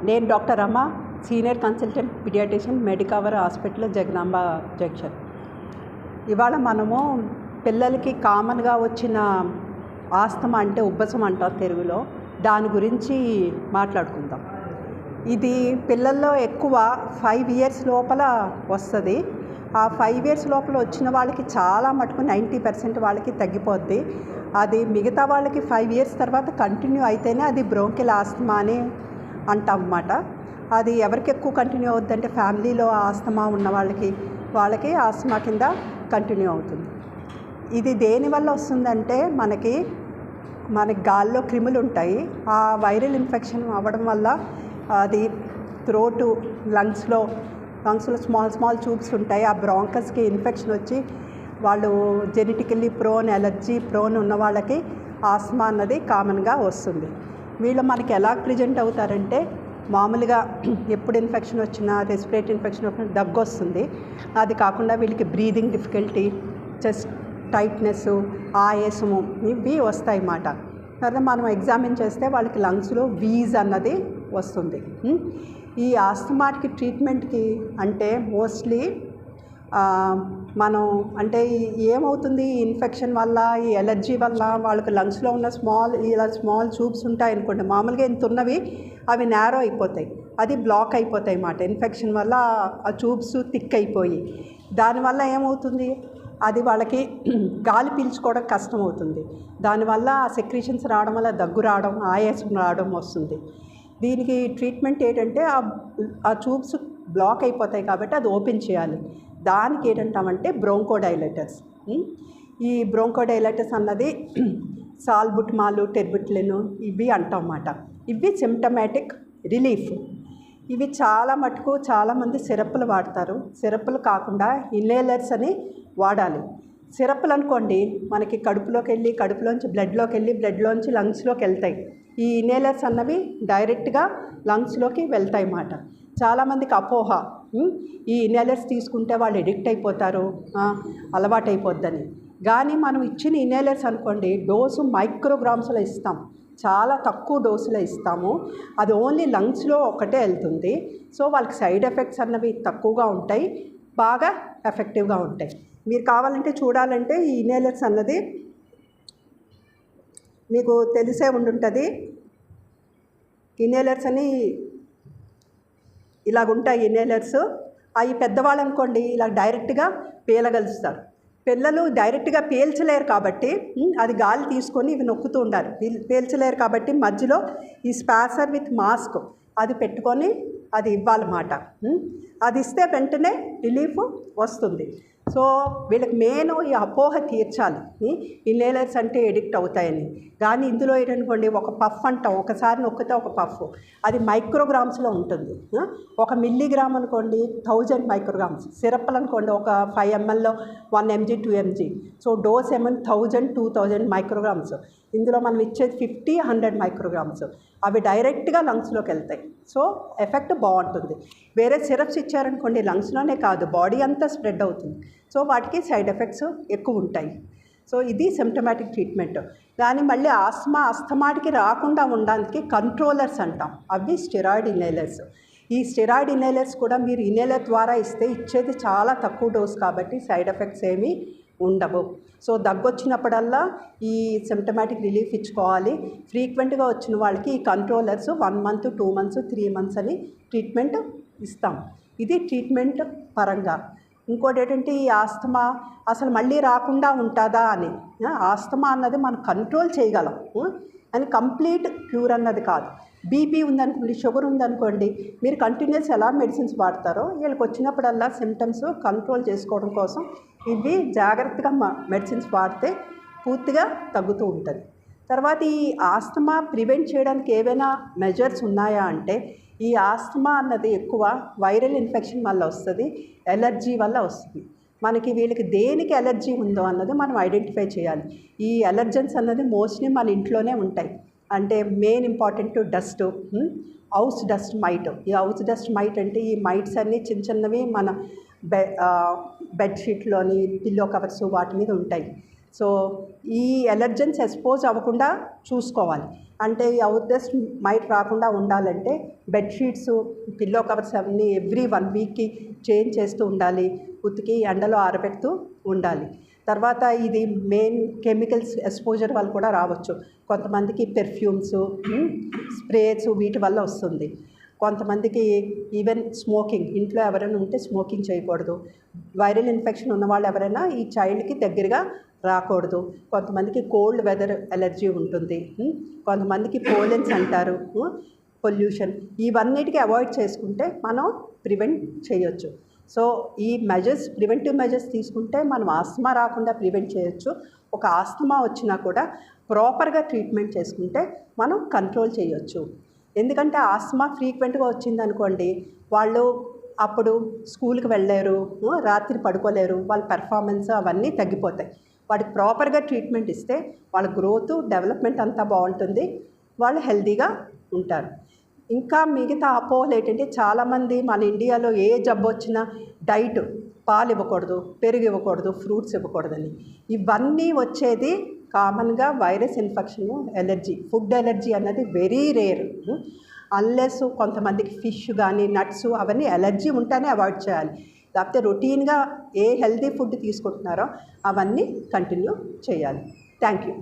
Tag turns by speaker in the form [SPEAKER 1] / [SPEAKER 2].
[SPEAKER 1] నేను doctor Rama, senior consultant paediatrician, Medicover hospital, Jagadamba junction. ఇవాళ మనము పిల్లలకి కామన్గా వచ్చిన ఆస్తమా అంటే ఉబ్బసం అంటారు తెలుగులో, దాని గురించి మాట్లాడుకుందాం. ఇది పిల్లల్లో ఎక్కువ 5 years లోపల వస్తుంది. ఆ 5 years లోపల వచ్చిన వాళ్ళకి చాలా మటుకు 90% వాళ్ళకి తగ్గిపోద్ది. అది మిగతా వాళ్ళకి 5 years తర్వాత కంటిన్యూ అయితేనే అది బ్రోంకిల్ ఆస్తమా అని అంటాం అన్నమాట. అది ఎవరికి ఎక్కువ కంటిన్యూ అవుతుందంటే ఫ్యామిలీలో ఆస్తమా ఉన్న వాళ్ళకి ఆస్తమా కింద కంటిన్యూ అవుతుంది. ఇది దేనివల్ల వస్తుందంటే మనకి గాల్లో క్రిములు ఉంటాయి. ఆ వైరల్ ఇన్ఫెక్షన్ అవ్వడం వల్ల అది థ్రోటు, లంగ్స్లో స్మాల్ ట్యూబ్స్ ఉంటాయి. ఆ బ్రాంకస్కి ఇన్ఫెక్షన్ వచ్చి వాళ్ళు జెనెటికల్లీ ప్రోన్, ఎలర్జీ ప్రోన్ ఉన్న వాళ్ళకి ఆస్తమా అన్నది కామన్గా వస్తుంది. వీళ్ళు మనకి ఎలా ప్రెజెంట్ అవుతారంటే మామూలుగా ఎప్పుడు ఇన్ఫెక్షన్ వచ్చినా, రెస్పిరేటరీ ఇన్ఫెక్షన్ వచ్చినా దగ్గు వస్తుంది. అది కాకుండా వీళ్ళకి బ్రీదింగ్ డిఫికల్టీ, చెస్ట్ టైట్నెస్, ఆయాసము ఇవి వస్తాయి అన్నమాట. తర్వాత మనం ఎగ్జామిన్ చేస్తే వాళ్ళకి లంగ్స్లో వీజ్ అన్నది వస్తుంది. ఈ ఆస్తమాటిక్ ట్రీట్మెంట్కి అంటే మోస్ట్లీ మనం అంటే ఏమవుతుంది, ఈ ఇన్ఫెక్షన్ వల్ల, ఈ ఎలర్జీ వల్ల వాళ్ళకి లంగ్స్లో ఉన్న స్మాల్ ట్యూబ్స్ ఉంటాయి అనుకోండి. మామూలుగా ఎంత ఉన్నవి అవి నేరో అయిపోతాయి, అది బ్లాక్ అయిపోతాయి అన్నమాట. ఇన్ఫెక్షన్ వల్ల ఆ ట్యూబ్స్ థిక్ అయిపోయి దానివల్ల ఏమవుతుంది, అది వాళ్ళకి గాలి పీల్చుకోవడం కష్టం అవుతుంది. దానివల్ల ఆ సెక్రీషన్స్ రావడం వల్ల దగ్గు రావడం, ఆయాసం రావడం వస్తుంది. దీనికి ట్రీట్మెంట్ ఏంటంటే ఆ ట్యూబ్స్ బ్లాక్ అయిపోతాయి కాబట్టి అది ఓపెన్ చేయాలి. దానికి ఏంటంటామంటే బ్రోంకోడైలేటర్స్. ఈ బ్రోంకోడైలేటర్స్ అన్నది సాల్బుటమాల్, టెర్బుటలిన్ ఇవి అంటాం అన్నమాట. ఇవి సిమ్టమాటిక్ రిలీఫ్. ఇవి చాలామంది సిరప్లు వాడతారు. సిరప్లు కాకుండా ఇన్హేలర్స్ అని వాడాలి. సిరప్లు అనుకోండి మనకి కడుపులోంచి బ్లడ్లోంచి లంగ్స్లోకి వెళ్తాయి. ఈ ఇన్హేలర్స్ అన్నవి డైరెక్ట్గా లంగ్స్లోకి వెళ్తాయి అన్నమాట. చాలామందికి అపోహ, ఈ ఇన్హేలర్స్ తీసుకుంటే వాళ్ళు ఎడిక్ట్ అయిపోతారు, అలవాటు అయిపోద్దని. కానీ మనం ఇచ్చిన ఇన్హేలర్స్ అనుకోండి డోసు మైక్రోగ్రామ్స్లో ఇస్తాం, చాలా తక్కువ డోసులో ఇస్తాము. అది ఓన్లీ లంగ్స్లో ఒకటే వెళ్తుంది. సో వాళ్ళకి సైడ్ ఎఫెక్ట్స్ అన్నవి తక్కువగా ఉంటాయి, బాగా ఎఫెక్టివ్గా ఉంటాయి. మీరు కావాలంటే చూడాలంటే ఈ ఇన్హేలర్స్ అన్నది మీకు తెలిసే ఉండుంటుంది. ఇన్హేలర్స్ అని ఇలాగుంటాయి ఇన్హేలర్స్. అవి పెద్దవాళ్ళు అనుకోండి ఇలా డైరెక్ట్గా పీలగలుస్తారు. పిల్లలు డైరెక్ట్గా పీల్చలేరు కాబట్టి అది గాలి తీసుకొని ఇవి నొక్కుతూ ఉండాలి. పీల్చలేరు కాబట్టి మధ్యలో ఈ స్పాసర్ విత్ మాస్క్ అది పెట్టుకొని అది ఇవ్వాలన్నమాట. అది ఇస్తే వెంటనే రిలీఫ్ వస్తుంది. సో వీళ్ళకి మెయిన్ ఈ అపోహ తీర్చాలి, ఇన్హేలర్స్ అంటే ఎడిక్ట్ అవుతాయని. కానీ ఇందులో ఏంటనుకోండి ఒక పఫ్ అంటాం, ఒకసారి నొక్కితే ఒక పఫ్, అది మైక్రోగ్రామ్స్లో ఉంటుంది. 1 milligram అనుకోండి 1000 micrograms. సిరప్లు అనుకోండి ఒక 5 mlలో 1 mg 2 mg. సో డోస్ ఏమన్నా 1000-2000 micrograms. ఇందులో మనం ఇచ్చేది 50-100 micrograms. అవి డైరెక్ట్గా లంగ్స్లోకి వెళ్తాయి. సో ఎఫెక్ట్ బాగుంటుంది. వేరే సిరప్స్ ఇచ్చారనుకోండి లంగ్స్లోనే కాదు బాడీ అంతా స్ప్రెడ్ అవుతుంది. సో వాటికి సైడ్ ఎఫెక్ట్స్ ఎక్కువ ఉంటాయి. సో ఇది సిమ్టమాటిక్ ట్రీట్మెంట్. కానీ మళ్ళీ ఆస్తమాటికి రాకుండా ఉండడానికి కంట్రోలర్స్ అంటాం, అవి స్టెరాయిడ్ ఇన్హేలర్స్. ఈ స్టెరాయిడ్ ఇన్హేలర్స్ కూడా మీరు ఇన్హేలర్ ద్వారా ఇచ్చేది చాలా తక్కువ డోస్ కాబట్టి సైడ్ ఎఫెక్ట్స్ ఏమీ ఉండవు. సో దగ్గొచ్చినప్పుడల్లా ఈ సిమ్టమాటిక్ రిలీఫ్ ఇచ్చుకోవాలి. ఫ్రీక్వెంట్గా వచ్చిన వాళ్ళకి ఈ కంట్రోలర్స్ 1 month, 2 months, 3 months అని ట్రీట్మెంట్ ఇస్తాం. ఇది ట్రీట్మెంట్ పరంగా. ఇంకోటి ఏంటంటే ఈ ఆస్తమా అసలు మళ్ళీ రాకుండా ఉంటుందా అని. ఆస్తమా అన్నది మనం కంట్రోల్ చేయగలం, అని కంప్లీట్ క్యూర్ అన్నది కాదు. బీపీ ఉందనుకోండి, షుగర్ ఉందనుకోండి, మీరు కంటిన్యూస్ ఎలా మెడిసిన్స్ వాడతారో వీళ్ళకి వచ్చినప్పుడల్లా సిమ్టమ్స్ కంట్రోల్ చేసుకోవడం కోసం ఇవి జాగ్రత్తగా మెడిసిన్స్ వాడితే పూర్తిగా తగ్గుతూ ఉంటుంది. తర్వాత ఈ ఆస్తమా ప్రివెంట్ చేయడానికి ఏవైనా మెజర్స్ ఉన్నాయా అంటే, ఈ ఆస్తమా అన్నది ఎక్కువ వైరల్ ఇన్ఫెక్షన్ వల్ల వస్తుంది, ఎలర్జీ వల్ల వస్తుంది. మనకి వీళ్ళకి దేనికి ఎలర్జీ ఉందో అన్నది మనం ఐడెంటిఫై చేయాలి. ఈ ఎలర్జెన్స్ అన్నది మోస్ట్లీ మన ఇంట్లోనే ఉంటాయి. అంటే main important dust, house dust might. ఈ హౌస్ డస్ట్ మైట్ అంటే ఈ మైట్స్ అన్నీ చిన్నవి మన బెడ్షీట్లోని, పిల్లో కవర్స్ వాటి మీద ఉంటాయి. సో ఈ ఎలర్జెన్స్ ఎక్స్పోజ్ అవ్వకుండా చూసుకోవాలి. అంటే ఈ అవుట్ డస్ట్ మైట్ రాకుండా ఉండాలంటే బెడ్షీట్స్, పిల్లో కవర్స్ అవన్నీ ఎవ్రీ 1 వీక్కి చేంజ్ చేస్తూ ఉండాలి, ఉతికి ఎండలో ఆరబెడుతూ ఉండాలి. తర్వాత ఇది మెయిన్ కెమికల్స్ ఎక్స్పోజర్ వల్ల కూడా రావచ్చు. కొంతమందికి పెర్ఫ్యూమ్స్, స్ప్రేస్ వీటి వల్ల వస్తుంది. కొంతమందికి ఈవెన్ స్మోకింగ్, ఇంట్లో ఎవరైనా ఉంటే స్మోకింగ్ చేయకూడదు. వైరల్ ఇన్ఫెక్షన్ ఉన్నవాళ్ళు ఎవరైనా ఈ చైల్డ్కి దగ్గరగా రాకూడదు. కొంతమందికి కోల్డ్ వెదర్ ఎలర్జీ ఉంటుంది. కొంతమందికి పోలెన్స్ అంటారు, పొల్యూషన్. ఇవన్నిటికీ అవాయిడ్ చేసుకుంటే మనం ప్రివెంట్ చేయొచ్చు. సో ఈ ప్రివెంటివ్ మెజర్స్ తీసుకుంటే మనం ఆస్తమా రాకుండా ప్రివెంట్ చేయొచ్చు. ఒక ఆస్తమా వచ్చినా కూడా ప్రాపర్గా ట్రీట్మెంట్ చేసుకుంటే మనం కంట్రోల్ చేయొచ్చు. ఎందుకంటే ఆస్తమా ఫ్రీక్వెంట్గా వచ్చిందనుకోండి, వాళ్ళు అప్పుడు స్కూల్కి వెళ్ళలేరు, రాత్రి పడుకోలేరు, వాళ్ళ పెర్ఫార్మెన్స్ అవన్నీ తగ్గిపోతాయి. వాటికి ప్రాపర్గా ట్రీట్మెంట్ ఇస్తే వాళ్ళ గ్రోత్, డెవలప్మెంట్ అంతా బాగుంటుంది, వాళ్ళు హెల్తీగా ఉంటారు. ఇంకా మిగతా అపోహలు ఏంటంటే, చాలామంది మన ఇండియాలో ఏ జబ్బు వచ్చినా డైట్, పాలు ఇవ్వకూడదు, పెరుగు ఇవ్వకూడదు, ఫ్రూట్స్ ఇవ్వకూడదని. ఇవన్నీ వచ్చేది కామన్గా virus infection, allergy. Food allergy అన్నది వెరీ రేర్. అన్లెస్ కొంతమందికి ఫిష్ కానీ నట్స్ అవన్నీ ఎలర్జీ ఉంటేనే అవాయిడ్ చేయాలి. లేకపోతే రొటీన్గా ఏ హెల్తీ ఫుడ్ తీసుకుంటున్నారో అవన్నీ కంటిన్యూ చేయాలి. Thank you.